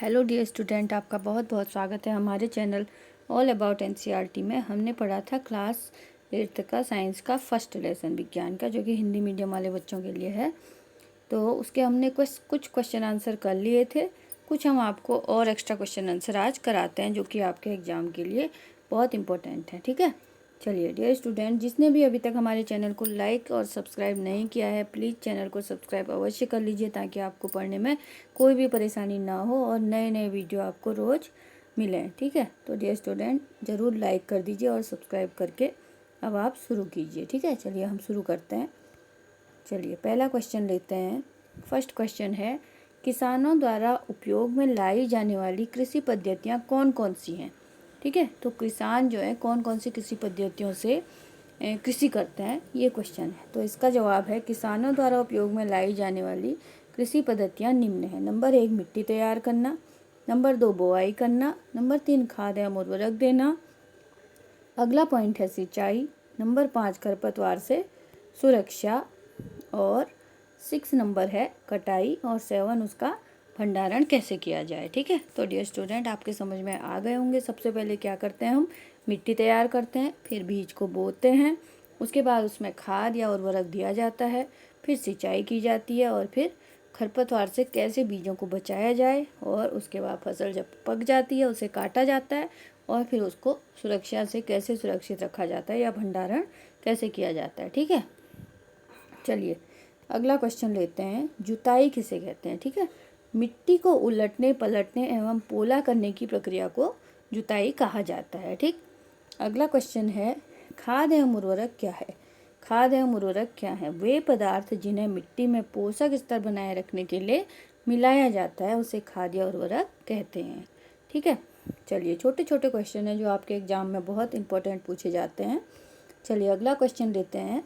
Hello dear student, आपका बहुत बहुत स्वागत है हमारे चैनल ऑल अबाउट एनसीईआरटी में। हमने पढ़ा था क्लास 8th का साइंस का फर्स्ट लेसन विज्ञान का, जो कि हिंदी मीडियम वाले बच्चों के लिए है। तो उसके हमने कुछ क्वेश्चन आंसर कर लिए थे। कुछ हम आपको और एक्स्ट्रा क्वेश्चन आंसर आज कराते हैं, जो कि आपके एग्ज़ाम के लिए बहुत इंपॉर्टेंट है। ठीक है, चलिए डियर स्टूडेंट, जिसने भी अभी तक हमारे चैनल को लाइक और सब्सक्राइब नहीं किया है, प्लीज़ चैनल को सब्सक्राइब अवश्य कर लीजिए, ताकि आपको पढ़ने में कोई भी परेशानी ना हो और नए नए वीडियो आपको रोज़ मिलें। ठीक है, तो डियर स्टूडेंट ज़रूर लाइक कर दीजिए और सब्सक्राइब करके अब आप शुरू कीजिए। ठीक है, चलिए हम शुरू करते हैं। चलिए पहला क्वेश्चन लेते हैं। फर्स्ट क्वेश्चन है, किसानों द्वारा उपयोग में लाई जाने वाली कृषि पद्धतियाँ कौन कौन सी हैं। ठीक है, तो किसान जो है कौन कौन सी कृषि पद्धतियों से कृषि करते हैं, ये क्वेश्चन है। तो इसका जवाब है, किसानों द्वारा उपयोग में लाई जाने वाली कृषि पद्धतियाँ निम्न है। नंबर 1 मिट्टी तैयार करना, नंबर 2 बुआई करना, नंबर 3 खाद एवं उर्वरक देना, अगला पॉइंट है सिंचाई, नंबर 5 खरपतवार से सुरक्षा, और 6 नंबर है कटाई, और 7 उसका भंडारण कैसे किया जाए। ठीक है, तो डियर स्टूडेंट आपके समझ में आ गए होंगे। सबसे पहले क्या करते हैं, हम मिट्टी तैयार करते हैं, फिर बीज को बोते हैं, उसके बाद उसमें खाद या उर्वरक दिया जाता है, फिर सिंचाई की जाती है, और फिर खरपतवार से कैसे बीजों को बचाया जाए, और उसके बाद फसल जब पक जाती है उसे काटा जाता है, और फिर उसको सुरक्षा से कैसे सुरक्षित रखा जाता है या भंडारण कैसे किया जाता है। ठीक है, चलिए अगला क्वेश्चन लेते हैं, जुताई किसे कहते हैं। ठीक है, मिट्टी को उलटने पलटने एवं पोला करने की प्रक्रिया को जुताई कहा जाता है। ठीक, अगला क्वेश्चन है, खाद एवं उर्वरक क्या है। खाद एवं उर्वरक क्या है, वे पदार्थ जिन्हें मिट्टी में पोषक स्तर बनाए रखने के लिए मिलाया जाता है, उसे खाद या उर्वरक कहते हैं। ठीक है, चलिए छोटे छोटे क्वेश्चन हैं जो आपके एग्जाम में बहुत इंपॉर्टेंट पूछे जाते हैं। चलिए अगला क्वेश्चन लेते हैं,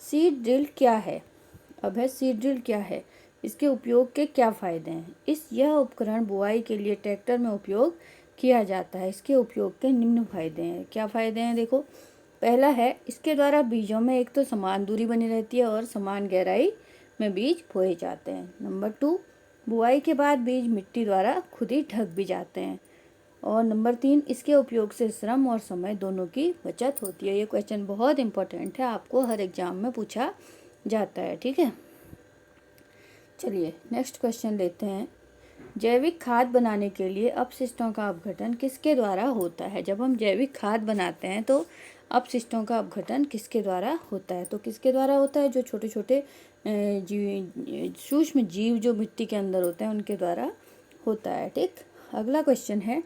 सीड ड्रिल क्या है। अब है सीड ड्रिल क्या है, इसके उपयोग के क्या फ़ायदे हैं। यह उपकरण बुआई के लिए ट्रैक्टर में उपयोग किया जाता है। इसके उपयोग के निम्न फायदे हैं। क्या फ़ायदे हैं, देखो। पहला है, इसके द्वारा बीजों में एक तो समान दूरी बनी रहती है और समान गहराई में बीज बोए जाते हैं। नंबर 2, बुआई के बाद बीज मिट्टी द्वारा खुद ही ढक भी जाते हैं। और नंबर 3, इसके उपयोग से श्रम और समय दोनों की बचत होती है। ये क्वेश्चन बहुत इंपॉर्टेंट है, आपको हर एग्जाम में पूछा जाता है। ठीक है, चलिए नेक्स्ट क्वेश्चन लेते हैं, जैविक खाद बनाने के लिए अपशिष्टों का अपघटन किसके द्वारा होता है। जब हम जैविक खाद बनाते हैं तो अपशिष्टों का अपघटन किसके द्वारा होता है। तो किसके द्वारा होता है, जो छोटे छोटे सूक्ष्म जीव जो मिट्टी के अंदर होते हैं उनके द्वारा होता है। ठीक, अगला क्वेश्चन है,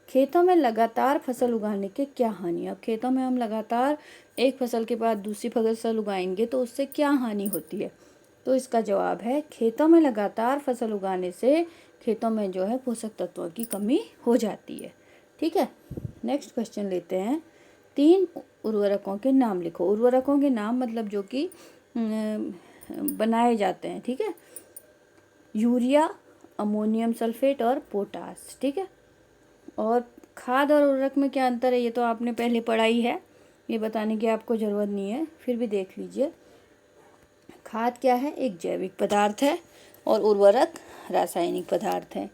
खेतों में लगातार फसल उगाने के क्या हानि। अब खेतों में हम लगातार एक फसल के बाद दूसरी फसल उगाएंगे तो उससे क्या हानि होती है। तो इसका जवाब है, खेतों में लगातार फसल उगाने से खेतों में जो है पोषक तत्वों की कमी हो जाती है। ठीक है, नेक्स्ट क्वेश्चन लेते हैं, 3 उर्वरकों के नाम लिखो। उर्वरकों के नाम मतलब जो कि बनाए जाते हैं। ठीक है, यूरिया, अमोनियम सल्फेट और पोटास। ठीक है, और खाद और उर्वरक में क्या अंतर है, ये तो आपने पहले पढ़ा ही है, ये बताने की आपको ज़रूरत नहीं है, फिर भी देख लीजिए। खाद क्या है, एक जैविक पदार्थ है, और उर्वरक रासायनिक पदार्थ है।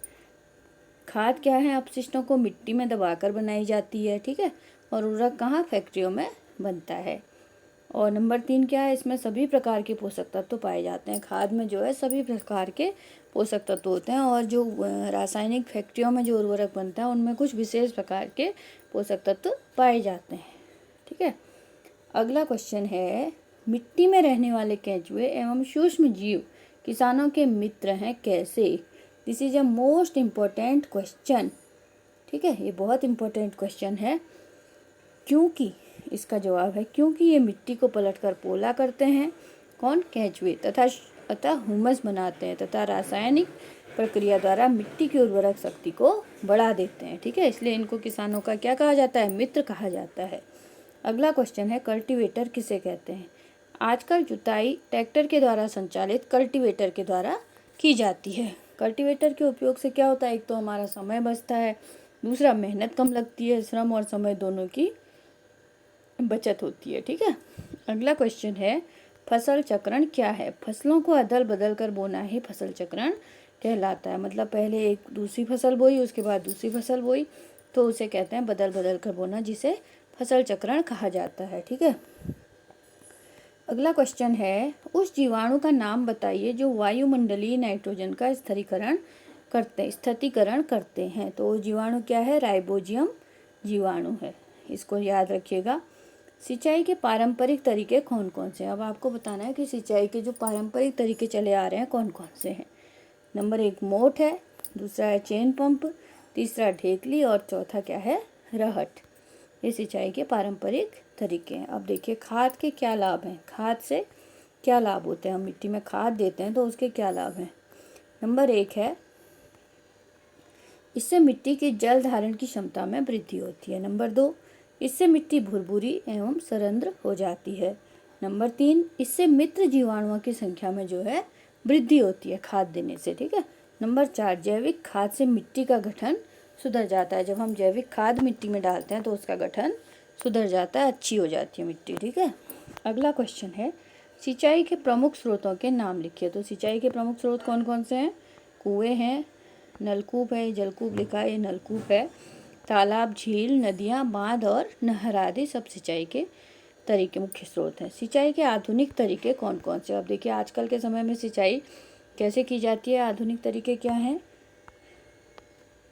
खाद क्या है, अपशिष्टों को मिट्टी में दबाकर बनाई जाती है। ठीक है, और उर्वरक कहाँ, फैक्ट्रियों में बनता है। और नंबर 3 क्या है, इसमें सभी प्रकार के पोषक तत्व पाए जाते हैं। खाद में जो है सभी प्रकार के पोषक तत्व होते हैं, और जो रासायनिक फैक्ट्रियों में जो उर्वरक बनता है उनमें कुछ विशेष प्रकार के पोषक तत्व पाए जाते हैं। ठीक है, अगला क्वेश्चन है, मिट्टी में रहने वाले केंचुए एवं सूक्ष्म जीव किसानों के मित्र हैं कैसे। This is a most important question. ठीक है, ये बहुत इम्पोर्टेंट क्वेश्चन है, क्योंकि इसका जवाब है, क्योंकि ये मिट्टी को पलटकर पोला करते हैं, कौन, केंचुए, तथा हुमस बनाते हैं, तथा रासायनिक प्रक्रिया द्वारा मिट्टी की उर्वरक शक्ति को बढ़ा देते हैं। ठीक है, इसलिए इनको किसानों का क्या कहा जाता है, मित्र कहा जाता है। अगला क्वेश्चन है, कल्टीवेटर किसे कहते हैं। आजकल जुताई ट्रैक्टर के द्वारा संचालित कल्टीवेटर के द्वारा की जाती है। कल्टीवेटर के उपयोग से क्या होता है, एक तो हमारा समय बचता है, दूसरा मेहनत कम लगती है, श्रम और समय दोनों की बचत होती है। ठीक है, अगला क्वेश्चन है, फसल चक्रण क्या है। फसलों को अदल बदल कर बोना ही फसल चक्रण कहलाता है। मतलब पहले एक दूसरी फसल बोई, उसके बाद दूसरी फसल बोई, तो उसे कहते हैं बदल बदल कर बोना, जिसे फसल चक्रण कहा जाता है। ठीक है। अगला क्वेश्चन है, उस जीवाणु का नाम बताइए जो वायुमंडलीय नाइट्रोजन का स्थिरीकरण करते हैं। तो जीवाणु क्या है? राइबोजियम जीवाणु है। इसको याद रखिएगा। सिंचाई के पारंपरिक तरीके कौन कौन से हैं? अब आपको बताना है कि सिंचाई के जो पारंपरिक तरीके चले आ रहे हैं कौन कौन से हैं। नंबर 1 मोट है, दूसरा है चेन पंप, तीसरा ढेकली और चौथा क्या है? रहट। ये सिंचाई के पारंपरिक तरीके हैं। अब देखिए खाद के क्या लाभ हैं, खाद से क्या लाभ होते हैं। हम मिट्टी में खाद देते हैं तो उसके क्या लाभ हैं। नंबर 1 है, इससे मिट्टी की जल धारण की क्षमता में वृद्धि होती है। नंबर 2, इससे मिट्टी भुरभुरी एवं सरंध्र हो जाती है। नंबर 3, इससे मित्र जीवाणुओं की संख्या में जो है वृद्धि होती है खाद देने से। ठीक है। नंबर 4, जैविक खाद से मिट्टी का गठन सुधर जाता है। जब हम जैविक खाद मिट्टी में डालते हैं तो उसका गठन सुधर जाता है, अच्छी हो जाती है मिट्टी। ठीक है। अगला क्वेश्चन है, सिंचाई के प्रमुख स्रोतों के नाम लिखिए। तो सिंचाई के प्रमुख स्रोत कौन कौन से हैं? कुएं हैं, नलकूप है, जलकूप लिखा है, ये नलकूप है, तालाब, झील, नदियाँ, बांध और नहर आदि सब सिंचाई के तरीके मुख्य स्रोत हैं। सिंचाई के आधुनिक तरीके कौन कौन से? अब देखिए आजकल के समय में सिंचाई कैसे की जाती है। आधुनिक तरीके क्या हैं?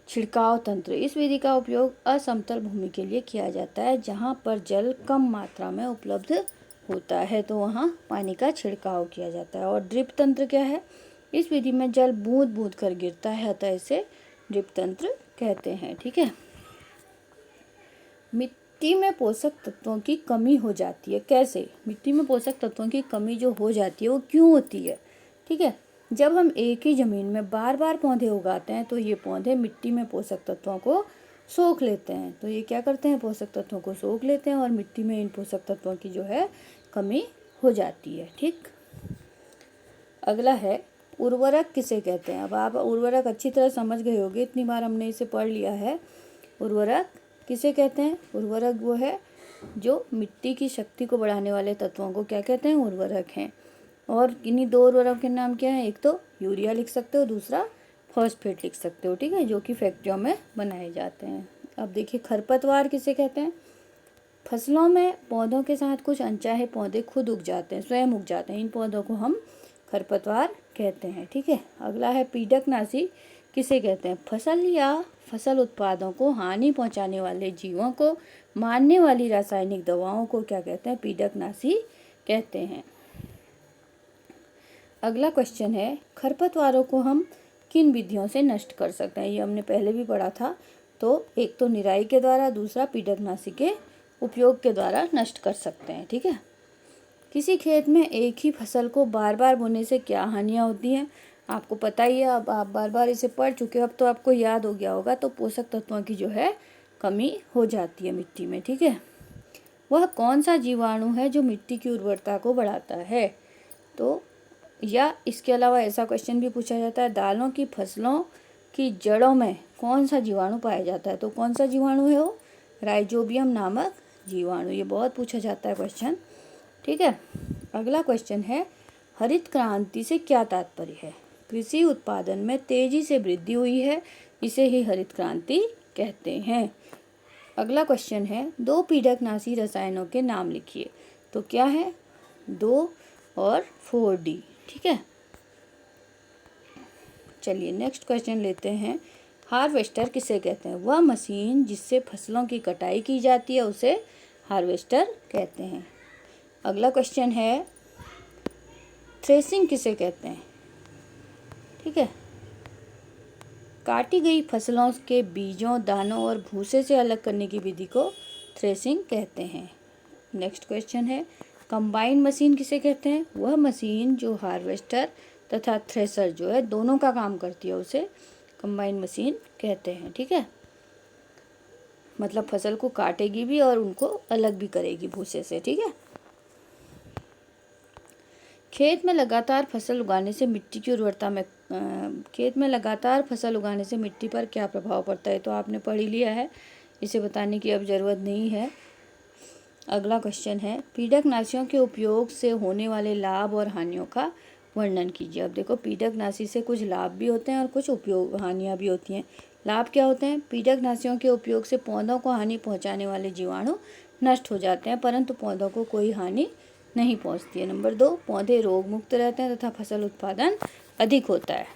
छिड़काव तंत्र। इस विधि का उपयोग असमतल भूमि के लिए किया जाता है जहाँ पर जल कम मात्रा में उपलब्ध होता है, तो वहाँ पानी का छिड़काव किया जाता है। और ड्रिप तंत्र क्या है? इस विधि में जल बूंद बूंद कर गिरता है, अतः इसे ड्रिप तंत्र कहते हैं। ठीक है। मिट्टी में पोषक तत्वों की कमी हो जाती है। कैसे? मिट्टी में पोषक तत्वों की कमी जो हो जाती है वो क्यों होती है? ठीक है। जब हम एक ही ज़मीन में बार बार पौधे उगाते हैं तो ये पौधे मिट्टी में पोषक तत्वों को सोख लेते हैं। तो ये क्या करते हैं? पोषक तत्वों को सोख लेते हैं और मिट्टी में इन पोषक तत्वों की जो है कमी हो जाती है। ठीक। अगला है, उर्वरक किसे कहते हैं? अब आप उर्वरक अच्छी तरह समझ गए होंगे, इतनी बार हमने इसे पढ़ लिया है। उर्वरक किसे कहते हैं? उर्वरक वो है जो मिट्टी की शक्ति को बढ़ाने वाले तत्वों को क्या कहते हैं? उर्वरक हैं। और इन्हीं 2 उर्वरक के नाम क्या हैं? एक तो यूरिया लिख सकते हो, दूसरा फॉस्फेट लिख सकते हो। ठीक है, जो कि फैक्ट्रियों में बनाए जाते हैं। अब देखिए खरपतवार किसे कहते हैं? फसलों में पौधों के साथ कुछ अनचाहे पौधे खुद उग जाते हैं, स्वयं उग जाते हैं, इन पौधों को हम खरपतवार कहते हैं। ठीक है। अगला है, पीडकनाशी किसे कहते हैं? फसल या फसल उत्पादों को हानि पहुंचाने वाले जीवों को मारने वाली रासायनिक दवाओं को क्या कहते हैं? पीडकनाशी कहते हैं। अगला क्वेश्चन है, खरपतवारों को हम किन विधियों से नष्ट कर सकते हैं? ये हमने पहले भी पढ़ा था। तो एक तो निराई के द्वारा, दूसरा पीडकनाशी के उपयोग के द्वारा नष्ट कर सकते हैं। ठीक है। किसी खेत में एक ही फसल को बार बार बोने से क्या हानियाँ होती हैं? आपको पता ही है, अब आप बार बार इसे पढ़ चुके हो, अब तो आपको याद हो गया होगा। तो पोषक तत्वों की जो है कमी हो जाती है मिट्टी में। ठीक है। वह कौन सा जीवाणु है जो मिट्टी की उर्वरता को बढ़ाता है? तो या इसके अलावा ऐसा क्वेश्चन भी पूछा जाता है, दालों की फसलों की जड़ों में कौन सा जीवाणु पाया जाता है? तो कौन सा जीवाणु है वो? राइजोबियम नामक जीवाणु। ये बहुत पूछा जाता है क्वेश्चन। ठीक है। अगला क्वेश्चन है, हरित क्रांति से क्या तात्पर्य है? कृषि उत्पादन में तेजी से वृद्धि हुई है, इसे ही हरित क्रांति कहते हैं। अगला क्वेश्चन है, 2 पीडकनाशी रसायनों के नाम लिखिए। तो क्या है? 2 और 4D। ठीक है। चलिए नेक्स्ट क्वेश्चन लेते हैं, हार्वेस्टर किसे कहते हैं? वह मशीन जिससे फसलों की कटाई की जाती है उसे हार्वेस्टर कहते हैं। अगला क्वेश्चन है, थ्रेसिंग किसे कहते हैं? ठीक है। काटी गई फसलों के बीजों, दानों और भूसे से अलग करने की विधि को थ्रेसिंग कहते हैं। नेक्स्ट क्वेश्चन है, कंबाइन मशीन किसे कहते हैं? वह मशीन जो हार्वेस्टर तथा थ्रेसर जो है दोनों का काम करती है उसे कंबाइन मशीन कहते हैं। ठीक है। मतलब फसल को काटेगी भी और उनको अलग भी करेगी भूसे से। ठीक है। खेत में लगातार फसल उगाने से मिट्टी की उर्वरता में मिट्टी पर क्या प्रभाव पड़ता है? तो आपने पढ़ ही लिया है, इसे बताने की अब ज़रूरत नहीं है। अगला क्वेश्चन है, पीडकनाशियों के उपयोग से होने वाले लाभ और हानियों का वर्णन कीजिए। अब देखो, कीटकनाशी से कुछ लाभ भी होते हैं और कुछ हानियाँ भी होती हैं। लाभ क्या होते हैं? कीटकनाशियों के उपयोग से पौधों को हानि पहुंचाने वाले जीवाणु नष्ट हो जाते हैं, परंतु पौधों को कोई हानि नहीं पहुंचती है। नंबर 2, पौधे रोग मुक्त रहते हैं तथा फसल उत्पादन अधिक होता है।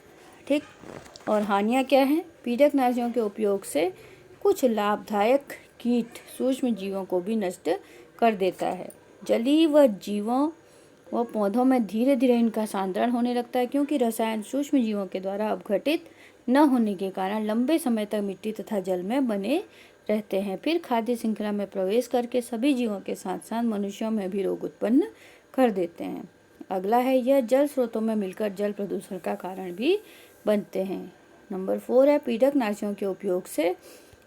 ठीक। और हानियाँ क्या हैं? कीटकनाशियों के उपयोग से कुछ लाभदायक कीट सूक्ष्म जीवों को भी नष्ट कर देता है। जलीय व जीवों व पौधों में धीरे धीरे इनका सांद्रण होने लगता है, क्योंकि रसायन सूक्ष्म जीवों के द्वारा अपघटित न होने के कारण लंबे समय तक मिट्टी तथा जल में बने रहते हैं। फिर खाद्य श्रृंखला में प्रवेश करके सभी जीवों के साथ साथ मनुष्यों में भी रोग उत्पन्न कर देते हैं। अगला है, यह जल स्रोतों में मिलकर जल प्रदूषण का कारण भी बनते हैं। नंबर 4 है, कीटकनाशियों के उपयोग से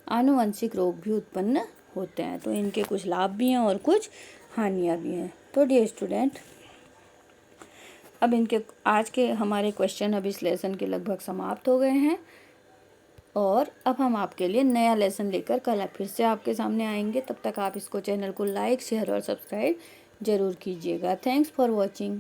आनुवंशिक रोग भी उत्पन्न होते हैं। तो इनके कुछ लाभ भी हैं और कुछ हानियाँ भी हैं। तो डियर स्टूडेंट, अब इनके आज के हमारे क्वेश्चन अब इस लेसन के लगभग समाप्त हो गए हैं, और अब हम आपके लिए नया लेसन लेकर कल फिर से आपके सामने आएंगे। तब तक आप इसको चैनल को लाइक, शेयर और सब्सक्राइब जरूर कीजिएगा। Thanks for watching.